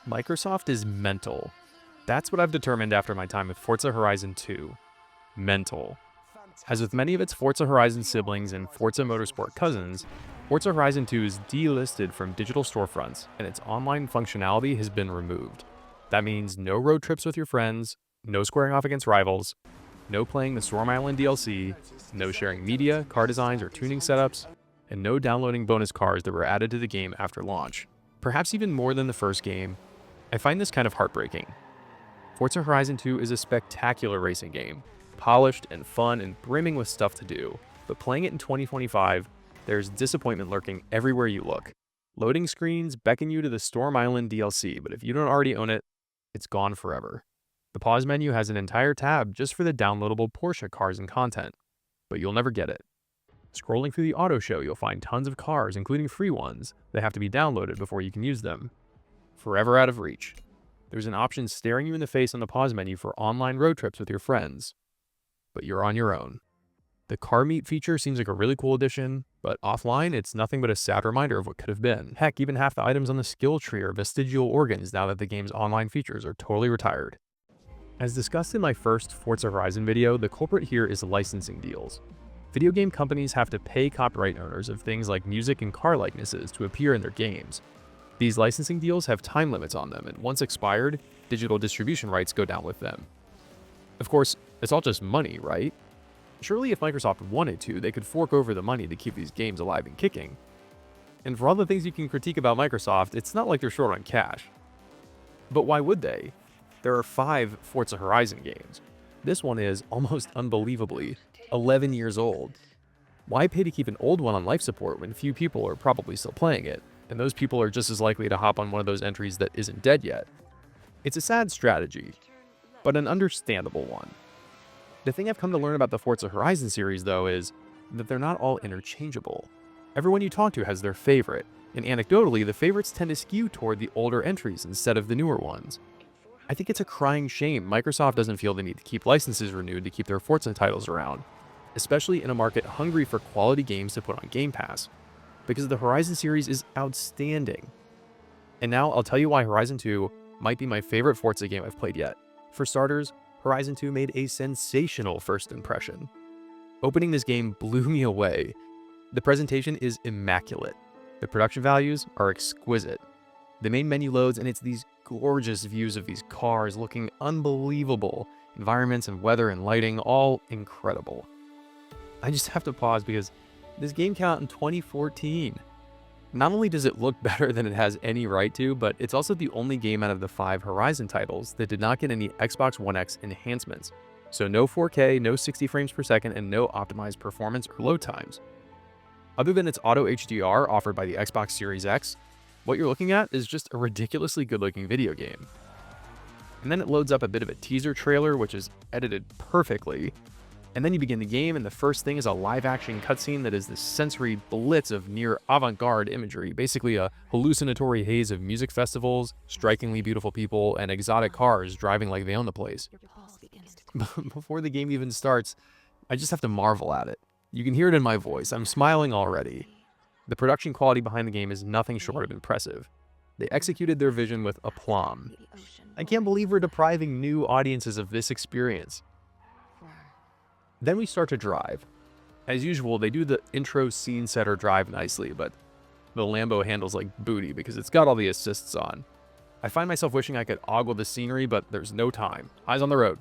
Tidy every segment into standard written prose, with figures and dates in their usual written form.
Microsoft is mental. That's what I've determined after my time with Forza Horizon 2. Mental. As with many of its Forza Horizon siblings and Forza Motorsport cousins, Forza Horizon 2 is delisted from digital storefronts and its online functionality has been removed. That means no road trips with your friends, no squaring off against rivals, no playing the Storm Island DLC, no sharing media, car designs, or tuning setups, and no downloading bonus cars that were added to the game after launch. Perhaps even more than the first game, I find this kind of heartbreaking. Forza Horizon 2 is a spectacular racing game, polished and fun and brimming with stuff to do, but playing it in 2025, there's disappointment lurking everywhere you look. Loading screens beckon you to the Storm Island DLC, but if you don't already own it, it's gone forever. The pause menu has an entire tab just for the downloadable Porsche cars and content, but you'll never get it. Scrolling through the auto show, you'll find tons of cars, including free ones, that have to be downloaded before you can use them. Forever out of reach. There's an option staring you in the face on the pause menu for online road trips with your friends, but you're on your own. The car meet feature seems like a really cool addition, but offline, it's nothing but a sad reminder of what could have been. Heck, even half the items on the skill tree are vestigial organs now that the game's online features are totally retired. As discussed in my first Forza Horizon video, the culprit here is licensing deals. Video game companies have to pay copyright owners of things like music and car likenesses to appear in their games. These licensing deals have time limits on them, and once expired, digital distribution rights go down with them. Of course, it's all just money, right? Surely if Microsoft wanted to, they could fork over the money to keep these games alive and kicking. And for all the things you can critique about Microsoft, it's not like they're short on cash. But why would they? There are 5 Forza Horizon games. This one is, almost unbelievably, 11 years old. Why pay to keep an old one on life support when few people are probably still playing it, and those people are just as likely to hop on one of those entries that isn't dead yet? It's a sad strategy, but an understandable one. The thing I've come to learn about the Forza Horizon series, though, is that they're not all interchangeable. Everyone you talk to has their favorite, and anecdotally, the favorites tend to skew toward the older entries instead of the newer ones. I think it's a crying shame Microsoft doesn't feel the need to keep licenses renewed to keep their Forza titles around, especially in a market hungry for quality games to put on Game Pass, because the Horizon series is outstanding. And now I'll tell you why Horizon 2 might be my favorite Forza game I've played yet. For starters, Horizon 2 made a sensational first impression. Opening this game blew me away. The presentation is immaculate. The production values are exquisite. The main menu loads and it's these gorgeous views of these cars looking unbelievable. Environments and weather and lighting, all incredible. I just have to pause because this game came out in 2014. Not only does it look better than it has any right to, but it's also the only game out of the 5 Horizon titles that did not get any Xbox One X enhancements. So no 4K, no 60 frames per second, and no optimized performance or load times. Other than its auto HDR offered by the Xbox Series X, what you're looking at is just a ridiculously good-looking video game. And then it loads up a bit of a teaser trailer, which is edited perfectly. And then you begin the game, and the first thing is a live-action cutscene that is this sensory blitz of near avant-garde imagery, basically a hallucinatory haze of music festivals, strikingly beautiful people, and exotic cars driving like they own the place. Before the game even starts, I just have to marvel at it. You can hear it in my voice. I'm smiling already. The production quality behind the game is nothing short of impressive. They executed their vision with aplomb. I can't believe we're depriving new audiences of this experience. Then we start to drive. As usual, they do the intro scene setter drive nicely, but the Lambo handles like booty because it's got all the assists on. I find myself wishing I could ogle the scenery, but there's no time. Eyes on the road.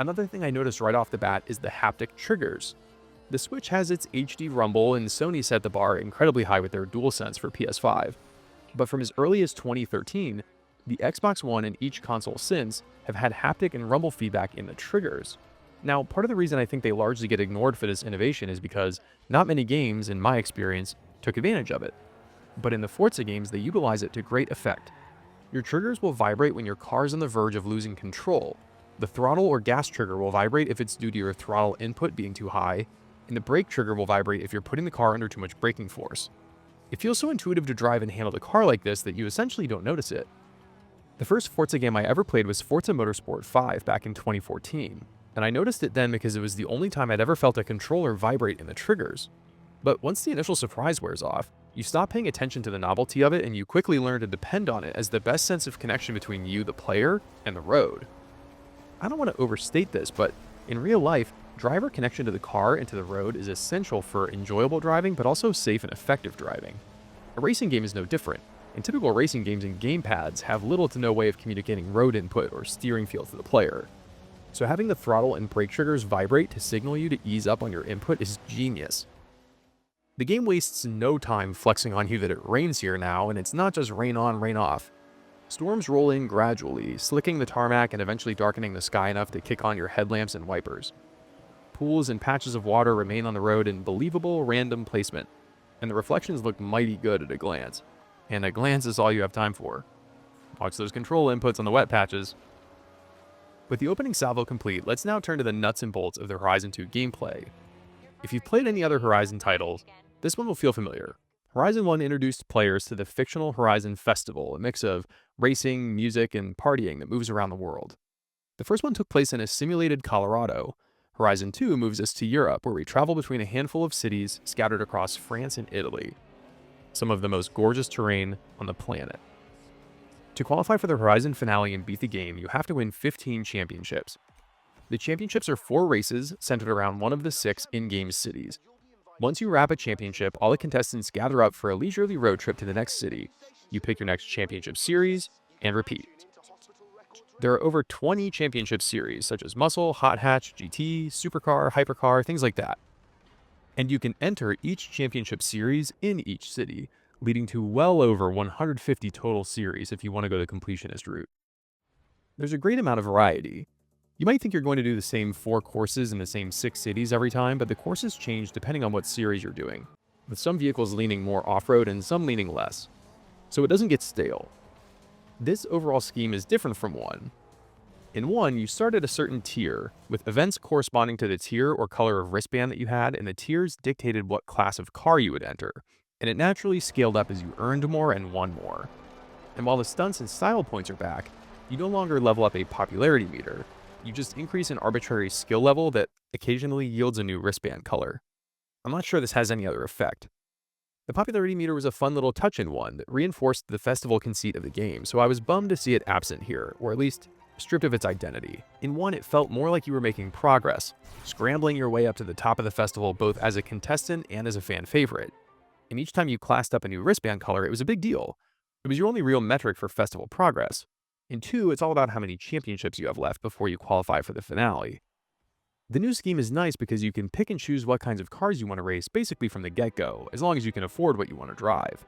Another thing I noticed right off the bat is the haptic triggers. The Switch has its HD rumble, and Sony set the bar incredibly high with their DualSense for PS5. But from as early as 2013, the Xbox One and each console since have had haptic and rumble feedback in the triggers. Now, part of the reason I think they largely get ignored for this innovation is because not many games, in my experience, took advantage of it. But in the Forza games, they utilize it to great effect. Your triggers will vibrate when your car is on the verge of losing control. The throttle or gas trigger will vibrate if it's due to your throttle input being too high, and the brake trigger will vibrate if you're putting the car under too much braking force. It feels so intuitive to drive and handle the car like this that you essentially don't notice it. The first Forza game I ever played was Forza Motorsport 5 back in 2014, and I noticed it then because it was the only time I'd ever felt a controller vibrate in the triggers. But once the initial surprise wears off, You stop paying attention to the novelty of it, and you quickly learn to depend on it as the best sense of connection between you, the player, and the road. I don't want to overstate this, but in real life, driver connection to the car and to the road is essential for enjoyable driving, but also safe and effective driving. A racing game is no different, and typical racing games and gamepads have little to no way of communicating road input or steering feel to the player. So having the throttle and brake triggers vibrate to signal you to ease up on your input is genius. The game wastes no time flexing on you that it rains here now, and it's not just rain on, rain off. Storms roll in gradually, slicking the tarmac and eventually darkening the sky enough to kick on your headlamps and wipers. Pools and patches of water remain on the road in believable random placement, and the reflections look mighty good at a glance. And a glance is all you have time for. Watch those control inputs on the wet patches. With the opening salvo complete, let's now turn to the nuts and bolts of the Horizon 2 gameplay. If you've played any other Horizon titles, this one will feel familiar. Horizon 1 introduced players to the fictional Horizon Festival, a mix of racing, music, and partying that moves around the world. The first one took place in a simulated Colorado. Horizon 2 moves us to Europe, where we travel between a handful of cities scattered across France and Italy, some of the most gorgeous terrain on the planet. To qualify for the Horizon finale and beat the game, you have to win 15 championships. The championships are 4 races centered around one of the 6 in-game cities. Once you wrap a championship, all the contestants gather up for a leisurely road trip to the next city. You pick your next championship series, and repeat. There are over 20 championship series, such as Muscle, Hot Hatch, GT, Supercar, Hypercar, things like that. And you can enter each championship series in each city, leading to well over 150 total series if you want to go the completionist route. There's a great amount of variety. You might think you're going to do the same 4 courses in the same 6 cities every time, but the courses change depending on what series you're doing, with some vehicles leaning more off-road and some leaning less, so it doesn't get stale. This overall scheme is different from 1. In 1, you start at a certain tier, with events corresponding to the tier or color of wristband that you had, and the tiers dictated what class of car you would enter, and it naturally scaled up as you earned more and won more. And while the stunts and style points are back, you no longer level up a popularity meter. You just increase an arbitrary skill level that occasionally yields a new wristband color. I'm not sure this has any other effect. The popularity meter was a fun little touch in 1 that reinforced the festival conceit of the game, so I was bummed to see it absent here, or at least stripped of its identity. In 1, it felt more like you were making progress, scrambling your way up to the top of the festival both as a contestant and as a fan favorite. And each time you classed up a new wristband color, it was a big deal. It was your only real metric for festival progress. In 2, it's all about how many championships you have left before you qualify for the finale. The new scheme is nice because you can pick and choose what kinds of cars you want to race basically from the get-go, as long as you can afford what you want to drive.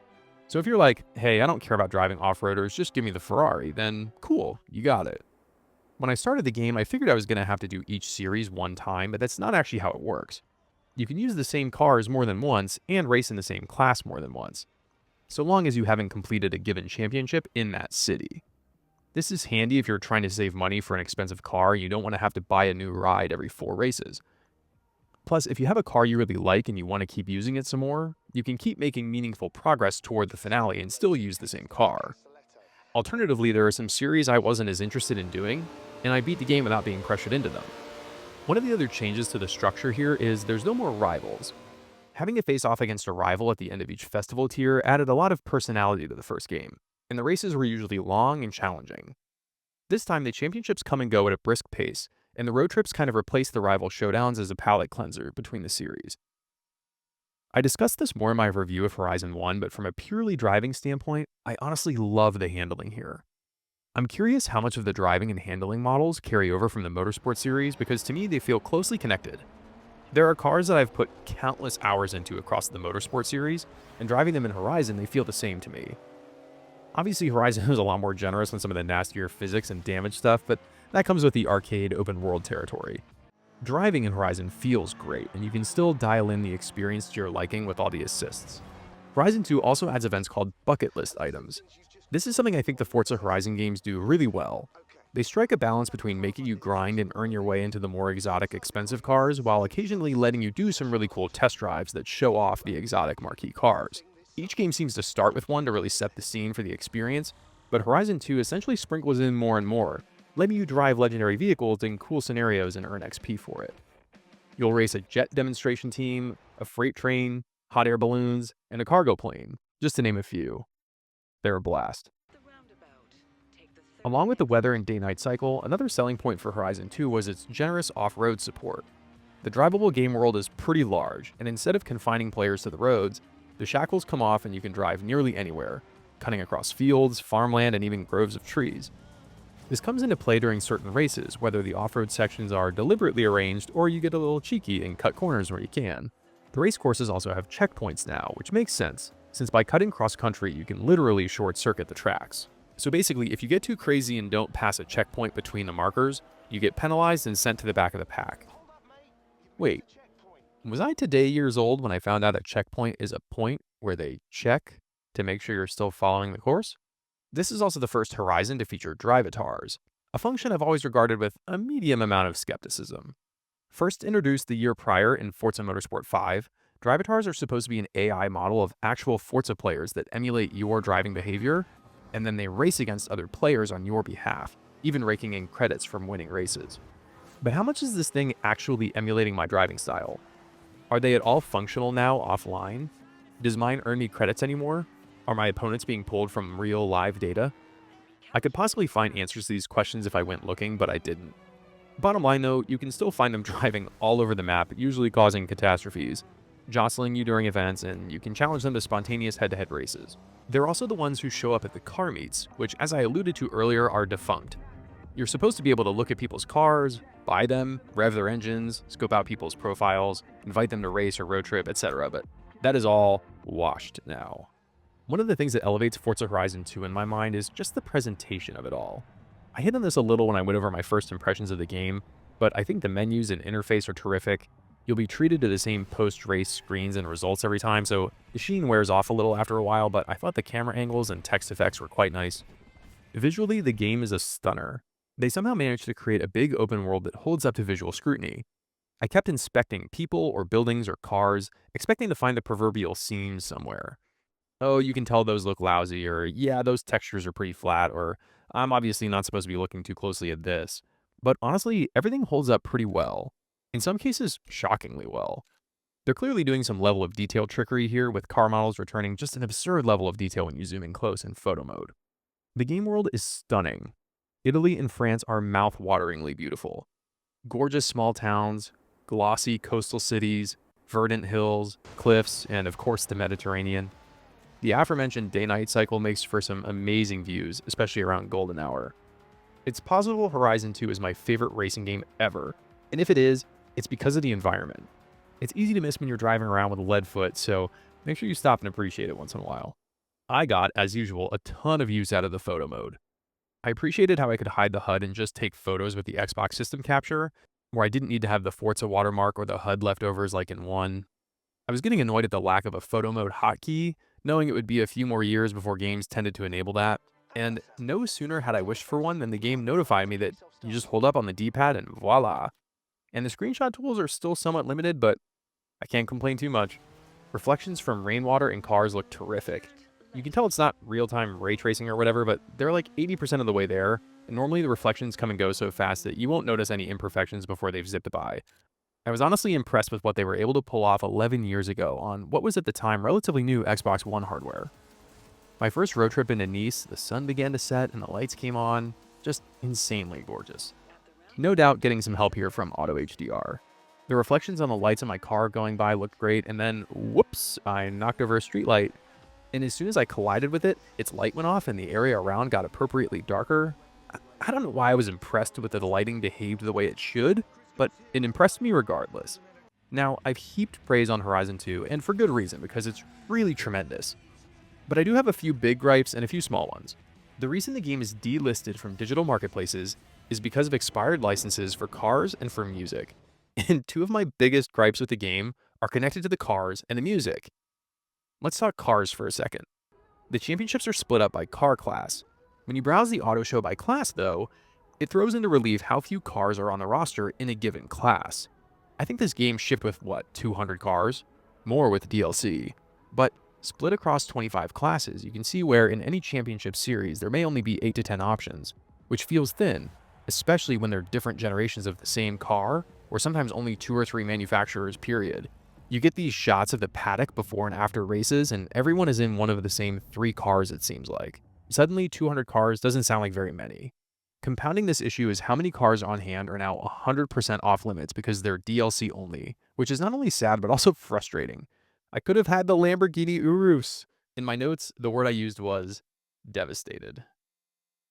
So if you're like, hey, I don't care about driving off-roaders, just give me the Ferrari, then cool, you got it. When I started the game, I figured I was going to have to do each series one time, but that's not actually how it works. You can use the same cars more than once and race in the same class more than once, so long as you haven't completed a given championship in that city. This is handy if you're trying to save money for an expensive car and you don't want to have to buy a new ride every 4 races. Plus, if you have a car you really like and you want to keep using it some more, you can keep making meaningful progress toward the finale and still use the same car. Alternatively, there are some series I wasn't as interested in doing, and I beat the game without being pressured into them. One of the other changes to the structure here is there's no more rivals. Having to face off against a rival at the end of each festival tier added a lot of personality to the first game, and the races were usually long and challenging. This time, the championships come and go at a brisk pace, and the road trips kind of replace the rival showdowns as a palate cleanser between the series. I discussed this more in my review of Horizon 1, but from a purely driving standpoint, I honestly love the handling here. I'm curious how much of the driving and handling models carry over from the Motorsport series because to me they feel closely connected. There are cars that I've put countless hours into across the Motorsport series, and driving them in Horizon they feel the same to me. Obviously, Horizon is a lot more generous on some of the nastier physics and damage stuff, but that comes with the arcade open world territory. Driving in Horizon feels great, and you can still dial in the experience to your liking with all the assists. Horizon 2 also adds events called bucket list items. This is something I think the Forza Horizon games do really well. They strike a balance between making you grind and earn your way into the more exotic, expensive cars, while occasionally letting you do some really cool test drives that show off the exotic marquee cars. Each game seems to start with one to really set the scene for the experience, but Horizon 2 essentially sprinkles in more and more, letting you drive legendary vehicles in cool scenarios and earn XP for it. You'll race a jet demonstration team, a freight train, hot air balloons, and a cargo plane, just to name a few. They're a blast. Along with the weather and day-night cycle, another selling point for Horizon 2 was its generous off-road support. The drivable game world is pretty large, and instead of confining players to the roads, the shackles come off and you can drive nearly anywhere, cutting across fields, farmland, and even groves of trees. This comes into play during certain races, whether the off-road sections are deliberately arranged or you get a little cheeky and cut corners where you can. The race courses also have checkpoints now, which makes sense, since by cutting cross-country you can literally short-circuit the tracks. So basically, if you get too crazy and don't pass a checkpoint between the markers, you get penalized and sent to the back of the pack. Wait, was I today years old when I found out a checkpoint is a point where they check to make sure you're still following the course? This is also the first Horizon to feature drivatars, a function I've always regarded with a medium amount of skepticism. First introduced the year prior in Forza Motorsport 5, drivatars are supposed to be an AI model of actual Forza players that emulate your driving behavior, and then they race against other players on your behalf, even raking in credits from winning races. But how much is this thing actually emulating my driving style? Are they at all functional now offline? Does mine earn me credits anymore? Are my opponents being pulled from real live data? I could possibly find answers to these questions if I went looking, but I didn't. Bottom line though, you can still find them driving all over the map, usually causing catastrophes, jostling you during events, and you can challenge them to spontaneous head-to-head races. They're also the ones who show up at the car meets, which as I alluded to earlier are defunct. You're supposed to be able to look at people's cars, buy them, rev their engines, scope out people's profiles, invite them to race or road trip, etc., but that is all washed now. One of the things that elevates Forza Horizon 2 in my mind is just the presentation of it all. I hit on this a little when I went over my first impressions of the game, but I think the menus and interface are terrific. You'll be treated to the same post-race screens and results every time, so the sheen wears off a little after a while, but I thought the camera angles and text effects were quite nice. Visually, the game is a stunner. They somehow managed to create a big open world that holds up to visual scrutiny. I kept inspecting people or buildings or cars, expecting to find the proverbial seams somewhere. Oh, you can tell those look lousy, or yeah, those textures are pretty flat, or I'm obviously not supposed to be looking too closely at this. But honestly, everything holds up pretty well. In some cases, shockingly well. They're clearly doing some level of detail trickery here, with car models returning just an absurd level of detail when you zoom in close in photo mode. The game world is stunning. Italy and France are mouth-wateringly beautiful. Gorgeous small towns, glossy coastal cities, verdant hills, cliffs, and of course the Mediterranean. The aforementioned day-night cycle makes for some amazing views, especially around golden hour. It's possible Horizon 2 is my favorite racing game ever, and if it is, it's because of the environment. It's easy to miss when you're driving around with a lead foot, so make sure you stop and appreciate it once in a while. I got, as usual, a ton of use out of the photo mode. I appreciated how I could hide the HUD and just take photos with the Xbox System Capture, where I didn't need to have the Forza watermark or the HUD leftovers like in 1. I was getting annoyed at the lack of a photo mode hotkey, knowing it would be a few more years before games tended to enable that, and no sooner had I wished for one than the game notified me that you just hold up on the D-pad and voila. And the screenshot tools are still somewhat limited, but I can't complain too much. Reflections from rainwater and cars look terrific. You can tell it's not real-time ray tracing or whatever, but they're like 80% of the way there, and normally the reflections come and go so fast that you won't notice any imperfections before they've zipped by. I was honestly impressed with what they were able to pull off 11 years ago on what was at the time relatively new Xbox One hardware. My first road trip into Nice, the sun began to set and the lights came on, just insanely gorgeous. No doubt getting some help here from Auto HDR. The reflections on the lights of my car going by looked great, and then, whoops, I knocked over a streetlight. And as soon as I collided with it, its light went off and the area around got appropriately darker. I don't know why I was impressed with the lighting behaved the way it should, but it impressed me regardless. Now, I've heaped praise on Horizon 2, and for good reason, because it's really tremendous. But I do have a few big gripes and a few small ones. The reason the game is delisted from digital marketplaces is because of expired licenses for cars and for music. And two of my biggest gripes with the game are connected to the cars and the music. Let's talk cars for a second. The championships are split up by car class. When you browse the auto show by class, though, it throws into relief how few cars are on the roster in a given class. I think this game shipped with, 200 cars? More with DLC. But split across 25 classes, you can see where in any championship series there may only be 8 to 10 options, which feels thin, especially when they're different generations of the same car, or sometimes only 2 or 3 manufacturers, period. You get these shots of the paddock before and after races, and everyone is in one of the same 3 cars, it seems like. Suddenly, 200 cars doesn't sound like very many. Compounding this issue is how many cars on hand are now 100% off limits because they're DLC only, which is not only sad but also frustrating. I could have had the Lamborghini Urus. In my notes, the word I used was devastated.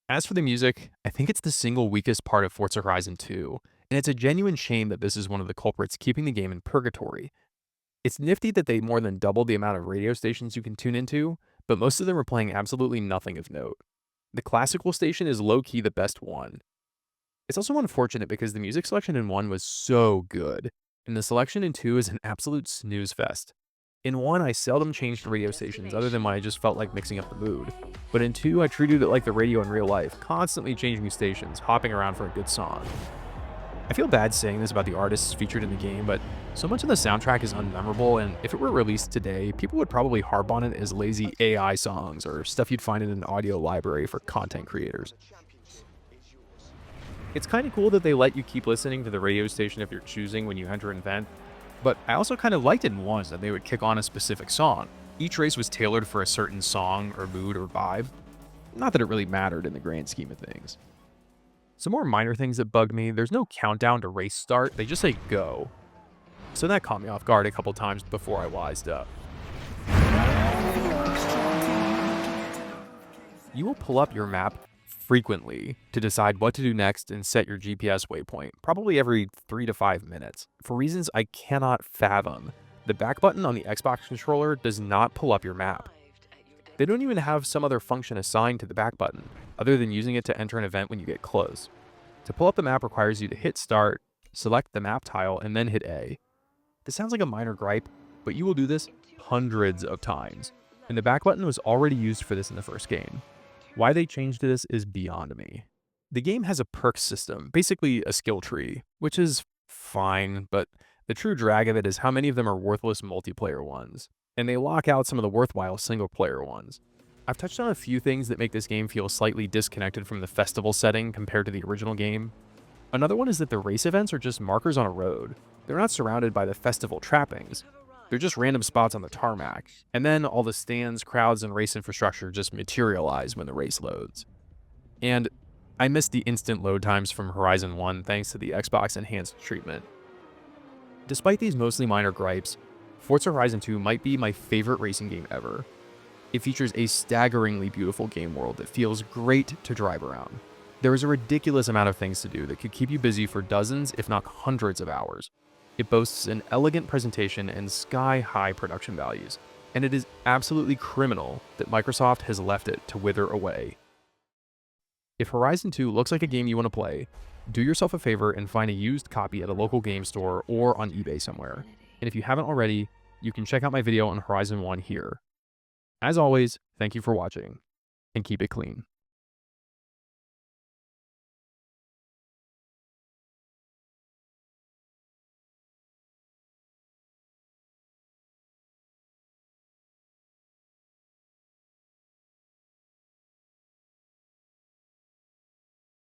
As for the music, I think it's the single weakest part of Forza Horizon 2, and it's a genuine shame that this is one of the culprits keeping the game in purgatory. It's nifty that they more than doubled the amount of radio stations you can tune into, but most of them are playing absolutely nothing of note. The classical station is low-key the best one. It's also unfortunate because the music selection in 1 was so good, and the selection in 2 is an absolute snooze fest. In 1, I seldom changed radio stations other than when I just felt like mixing up the mood. But in 2, I treated it like the radio in real life, constantly changing stations, hopping around for a good song. I feel bad saying this about the artists featured in the game, but so much of the soundtrack is unmemorable, and if it were released today, people would probably harp on it as lazy AI songs or stuff you'd find in an audio library for content creators. It's kind of cool that they let you keep listening to the radio station if you're choosing when you enter an event, but I also kind of liked it in ones that they would kick on a specific song. Each race was tailored for a certain song or mood or vibe. Not that it really mattered in the grand scheme of things. Some more minor things that bug me, there's no countdown to race start, they just say go. So that caught me off guard a couple times before I wised up. You will pull up your map frequently to decide what to do next and set your GPS waypoint, probably every 3 to 5 minutes. For reasons I cannot fathom, the back button on the Xbox controller does not pull up your map. They don't even have some other function assigned to the back button, other than using it to enter an event when you get close. To pull up the map requires you to hit start, select the map tile, and then hit A. This sounds like a minor gripe, but you will do this hundreds of times, and the back button was already used for this in the first game. Why they changed this is beyond me. The game has a perks system, basically a skill tree, which is fine, but the true drag of it is how many of them are worthless multiplayer ones, and they lock out some of the worthwhile single-player ones. I've touched on a few things that make this game feel slightly disconnected from the festival setting compared to the original game. Another one is that the race events are just markers on a road. They're not surrounded by the festival trappings. They're just random spots on the tarmac, and then all the stands, crowds, and race infrastructure just materialize when the race loads. And I missed the instant load times from Horizon 1 thanks to the Xbox enhanced treatment. Despite these mostly minor gripes, Forza Horizon 2 might be my favorite racing game ever. It features a staggeringly beautiful game world that feels great to drive around. There is a ridiculous amount of things to do that could keep you busy for dozens, if not hundreds of hours. It boasts an elegant presentation and sky-high production values, and it is absolutely criminal that Microsoft has left it to wither away. If Horizon 2 looks like a game you want to play, do yourself a favor and find a used copy at a local game store or on eBay somewhere. And if you haven't already, you can check out my video on Horizon 1 here. As always, thank you for watching, and keep it clean.